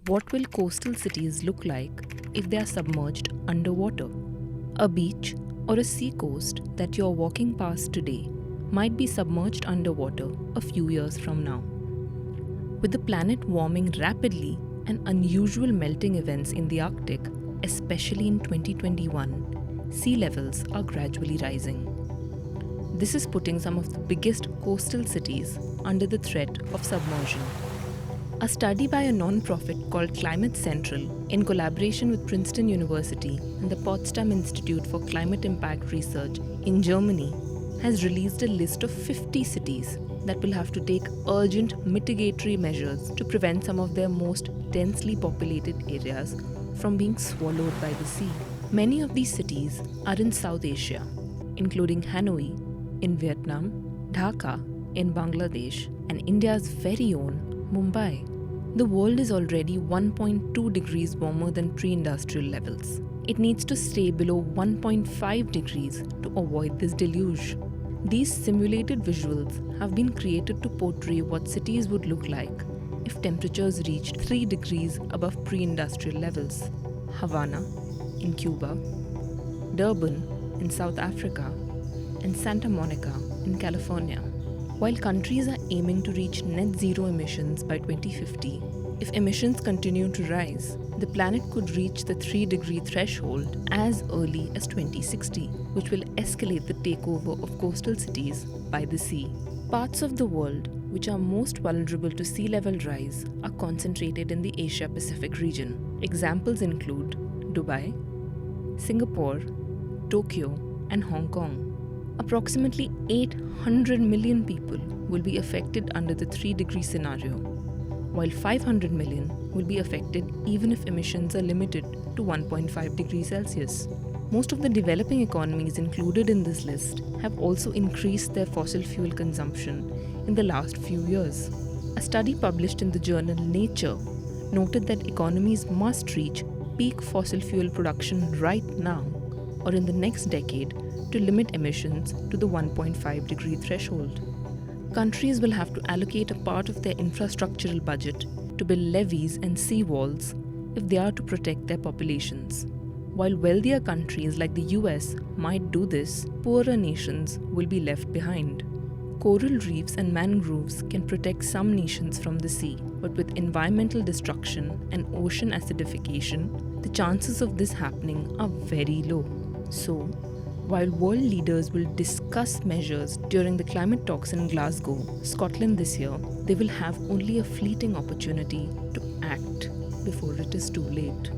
What will coastal cities look like if they are submerged underwater? A beach or a sea coast that you're walking past today might be submerged underwater a few years from now. With the planet warming rapidly and unusual melting events in the Arctic, especially in 2021, sea levels are gradually rising. This is putting some of the biggest coastal cities under the threat of submersion. A study by a non-profit called Climate Central, in collaboration with Princeton University and the Potsdam Institute for Climate Impact Research in Germany, has released a list of 50 cities that will have to take urgent mitigatory measures to prevent some of their most densely populated areas from being swallowed by the sea. Many of these cities are in South Asia, including Hanoi in Vietnam, Dhaka in Bangladesh, and India's very own Mumbai. The world is already 1.2 degrees warmer than pre-industrial levels. It needs to stay below 1.5 degrees to avoid this deluge. These simulated visuals have been created to portray what cities would look like if temperatures reached 3 degrees above pre-industrial levels. Havana in Cuba, Durban in South Africa, and Santa Monica in California. While countries are aiming to reach net zero emissions by 2050, if emissions continue to rise, the planet could reach the 3-degree threshold as early as 2060, which will escalate the takeover of coastal cities by the sea. Parts of the world which are most vulnerable to sea level rise are concentrated in the Asia-Pacific region. Examples include Dubai, Singapore, Tokyo, and Hong Kong. Approximately 800 million people will be affected under the 3-degree scenario, while 500 million will be affected even if emissions are limited to 1.5 degrees Celsius. Most of the developing economies included in this list have also increased their fossil fuel consumption in the last few years. A study published in the journal Nature noted that economies must reach peak fossil fuel production right now or in the next decade to limit emissions to the 1.5 degree threshold. Countries will have to allocate a part of their infrastructural budget to build levees and seawalls if they are to protect their populations. While wealthier countries like the US might do this, poorer nations will be left behind. Coral reefs and mangroves can protect some nations from the sea, but with environmental destruction and ocean acidification, the chances of this happening are very low. So, while world leaders will discuss measures during the climate talks in Glasgow, Scotland this year, they will have only a fleeting opportunity to act before it is too late.